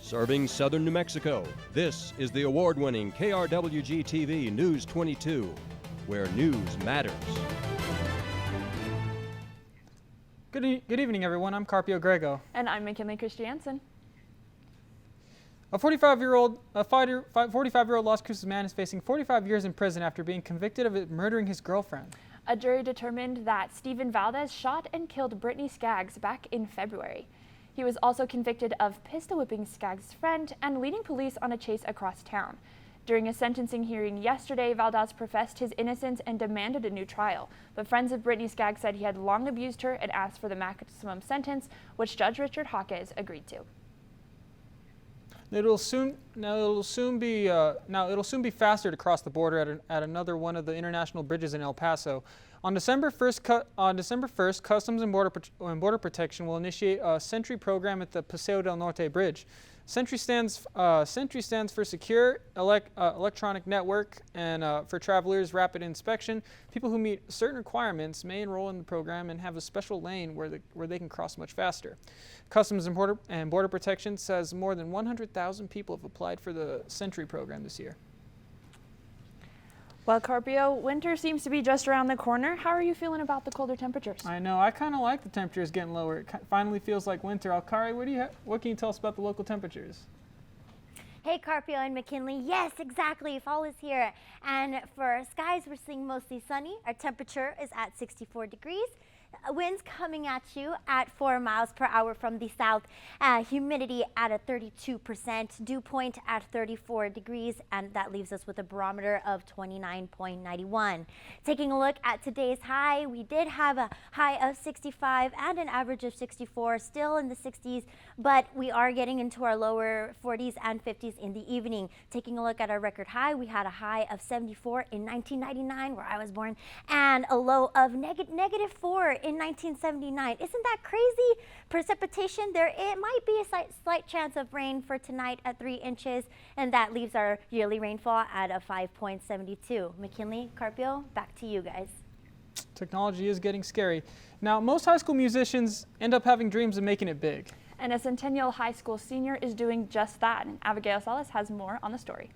Serving southern New Mexico, this is the award-winning KRWG-TV News 22, where news matters. Good evening, everyone. I'm Carpio Grego. And I'm McKinley Christiansen. A 45-year-old Las Cruces man is facing 45 years in prison after being convicted of murdering his girlfriend. A jury determined that Stephen Valdez shot and killed Brittany Skaggs back in February. He was also convicted of pistol whipping Skaggs' friend and leading police on a chase across town. During a sentencing hearing yesterday, Valdez professed his innocence and demanded a new trial. But friends of Brittany Skaggs said he had long abused her and asked for the maximum sentence, which Judge Richard Hawkes agreed to. It'll soon be faster to cross the border at another one of the international bridges in El Paso. On December 1st, Customs and Border Protection will initiate a Sentry program at the Paseo del Norte Bridge. Sentry stands for Secure Electronic Network, and for travelers, rapid inspection. People who meet certain requirements may enroll in the program and have a special lane where they can cross much faster. Customs and Border Protection says more than 100,000 people have applied for the Sentry program this year. Well, Carpio, winter seems to be just around the corner. How are you feeling about the colder temperatures? I know. I kind of like the temperatures getting lower. It finally feels like winter. Alkari, what can you tell us about the local temperatures? Hey, Carpio and McKinley. Yes, exactly. Fall is here. And for skies, we're seeing mostly sunny. Our temperature is at 64 degrees. Winds coming at you at 4 miles per hour from the south. Humidity at a 32%. Dew point at 34 degrees. And that leaves us with a barometer of 29.91. Taking a look at today's high, we did have a high of 65 and an average of 64, still in the 60s, but we are getting into our lower 40s and 50s in the evening. Taking a look at our record high, we had a high of 74 in 1999, where I was born, and a low of negative 4 in 1979. Isn't that crazy? Precipitation, it might be a slight chance of rain for tonight at 3 inches, and that leaves our yearly rainfall at a 5.72. McKinley, Carpio, back to you guys. Technology is getting scary. Now, most high school musicians end up having dreams of making it big. And a Centennial High School senior is doing just that. And Abigail Salas has more on the story.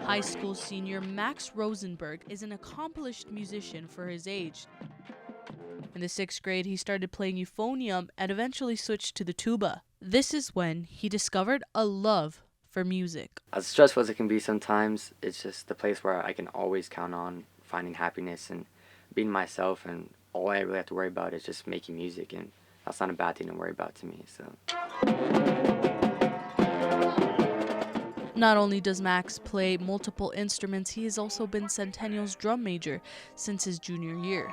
High school senior Max Rosenberg is an accomplished musician for his age. In the 6th grade, he started playing euphonium and eventually switched to the tuba. This is when he discovered a love for music. As stressful as it can be sometimes, it's just the place where I can always count on finding happiness and being myself, and all I really have to worry about is just making music, and that's not a bad thing to worry about to me. So. Not only does Max play multiple instruments, he has also been Centennial's drum major since his junior year.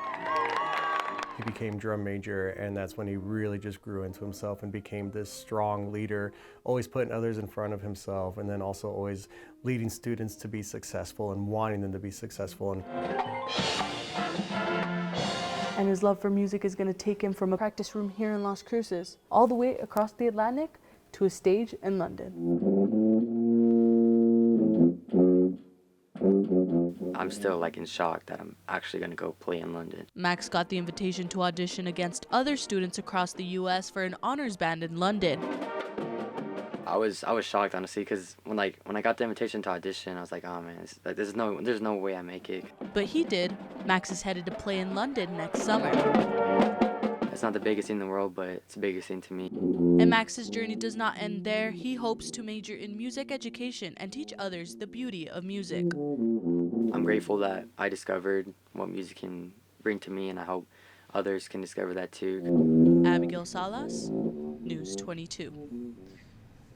He became drum major, and that's when he really just grew into himself and became this strong leader, always putting others in front of himself, and then also always leading students to be successful and wanting them to be successful. And his love for music is going to take him from a practice room here in Las Cruces all the way across the Atlantic to a stage in London. I'm still in shock that I'm actually going to go play in London. Max got the invitation to audition against other students across the U.S. for an honors band in London. I was shocked, honestly, because when I got the invitation to audition, I was like, oh man, there's no way I make it. But he did. Max is headed to play in London next summer. It's not the biggest thing in the world, but it's the biggest thing to me. And Max's journey does not end there. He hopes to major in music education and teach others the beauty of music. I'm grateful that I discovered what music can bring to me, and I hope others can discover that too. Abigail Salas, News 22.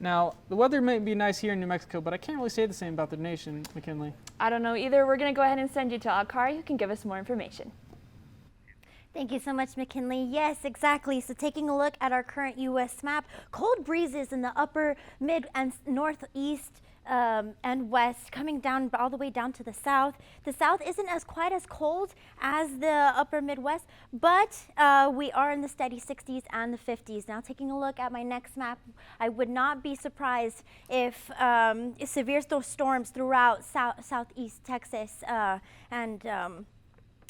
Now, the weather may be nice here in New Mexico, but I can't really say the same about the nation, McKinley. I don't know either. We're going to go ahead and send you to Alkari, who can give us more information. Thank you so much, McKinley. Yes, exactly. So taking a look at our current U.S. map, cold breezes in the upper, mid, and northeast and west, coming down all the way down to the south. The south isn't quite as cold as the upper Midwest, but we are in the steady 60s and the 50s. Now, taking a look at my next map, I would not be surprised if severe storms throughout southeast Texas and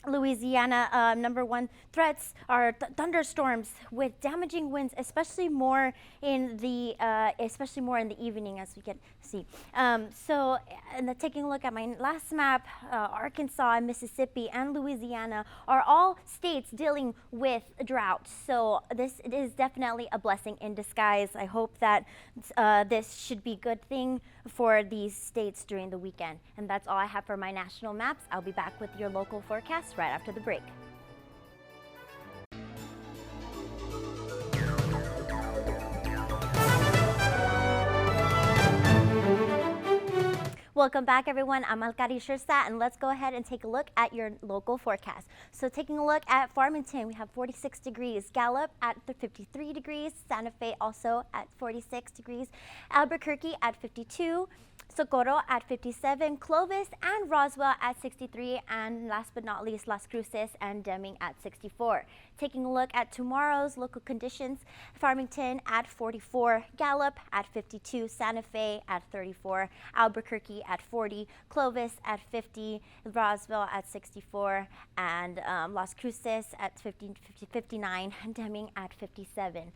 Louisiana #1 threats are thunderstorms with damaging winds, especially more in the evening, as we can see. Taking a look at my last map, Arkansas, Mississippi, and Louisiana are all states dealing with drought. So this is definitely a blessing in disguise. I hope that this should be a good thing for these states during the weekend. And that's all I have for my national maps. I'll be back with your local forecast right after the break. Welcome back, everyone. I'm Alcari Shirsa, and let's go ahead and take a look at your local forecast. So taking a look at Farmington, we have 46 degrees. Gallup at 53 degrees. Santa Fe also at 46 degrees. Albuquerque at 52. Socorro at 57, Clovis and Roswell at 63, and last but not least, Las Cruces and Deming at 64. Taking a look at tomorrow's local conditions, Farmington at 44, Gallup at 52, Santa Fe at 34, Albuquerque at 40, Clovis at 50, Roswell at 64, and Las Cruces at 59, and Deming at 57.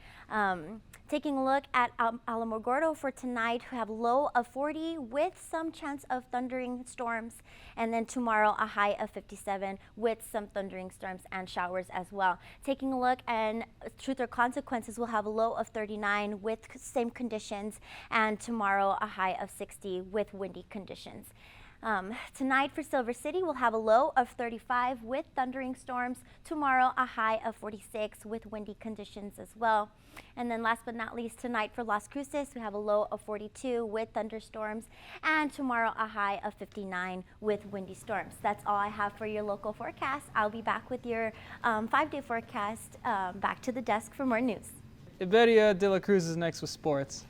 Taking a look at Alamogordo for tonight, we have a low of 40 with some chance of thundering storms, and then tomorrow a high of 57 with some thundering storms and showers as well. Taking a look at Truth or Consequences, we'll have a low of 39 with same conditions, and tomorrow a high of 60 with windy conditions. Tonight for Silver City, we'll have a low of 35 with thundering storms. Tomorrow, a high of 46 with windy conditions as well. And then last but not least, tonight for Las Cruces, we have a low of 42 with thunderstorms. And tomorrow, a high of 59 with windy storms. That's all I have for your local forecast. I'll be back with your 5-day forecast. Back to the desk for more news. Iberia de la Cruz is next with sports.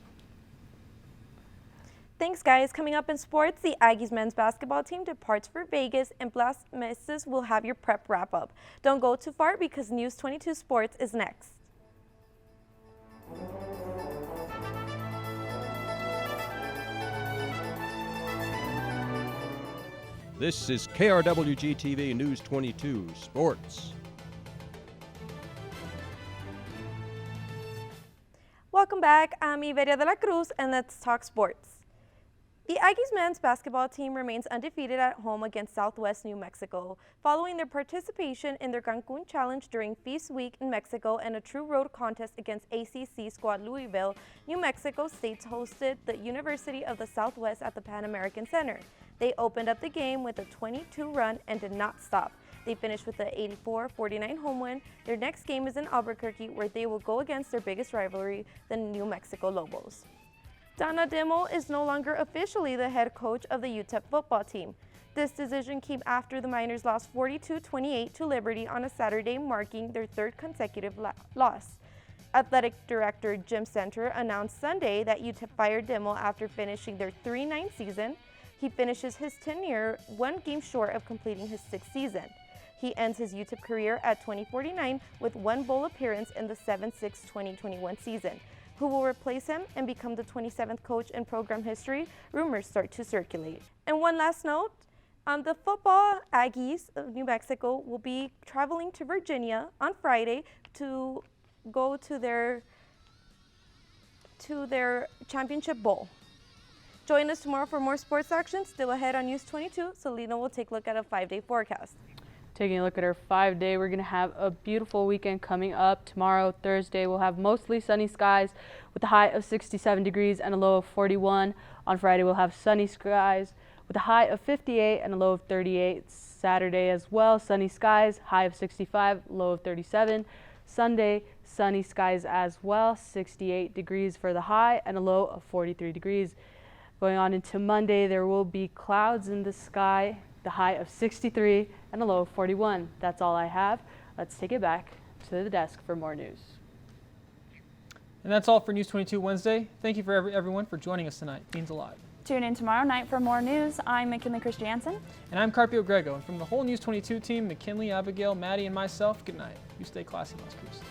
Thanks, guys. Coming up in sports, the Aggies men's basketball team departs for Vegas, and Blast Misses will have your prep wrap-up. Don't go too far because News 22 Sports is next. This is KRWG-TV News 22 Sports. Welcome back. I'm Iberia de la Cruz, and let's talk sports. The Aggies men's basketball team remains undefeated at home against Southwest New Mexico, following their participation in their Cancun Challenge during Feast Week in Mexico and a true road contest against ACC squad Louisville. New Mexico State hosted the University of the Southwest at the Pan American Center. They opened up the game with a 22 run and did not stop. They finished with an 84-49 home win. Their next game is in Albuquerque, where they will go against their biggest rivalry, the New Mexico Lobos. Donna Dimmel is no longer officially the head coach of the UTEP football team. This decision came after the Miners lost 42-28 to Liberty on a Saturday, marking their third consecutive loss. Athletic Director Jim Center announced Sunday that UTEP fired Dimmel after finishing their 3-9 season. He finishes his tenure one game short of completing his sixth season. He ends his UTEP career at 2049 with one bowl appearance in the 7-6-2021 season. Who will replace him and become the 27th coach in program history? Rumors start to circulate. And one last note, the football Aggies of New Mexico will be traveling to Virginia on Friday to go to their championship bowl. Join us tomorrow for more sports action. Still ahead on News 22, Selena will take a look at a 5-day forecast. Taking a look at our 5-day, we're going to have a beautiful weekend coming up. Tomorrow, Thursday, we'll have mostly sunny skies with a high of 67 degrees and a low of 41. On Friday, we'll have sunny skies with a high of 58 and a low of 38. Saturday as well, sunny skies, high of 65, low of 37. Sunday, sunny skies as well, 68 degrees for the high and a low of 43 degrees. Going on into Monday, there will be clouds in the sky, the high of 63 and a low of 41. That's all I have. Let's take it back to the desk for more news. And that's all for News 22 Wednesday. Thank you for everyone for joining us tonight. It means a lot. Tune in tomorrow night for more news. I'm McKinley Christiansen. And I'm Carpio Grego. And from the whole News 22 team, McKinley, Abigail, Maddie, and myself, good night. You stay classy, Las Cruces.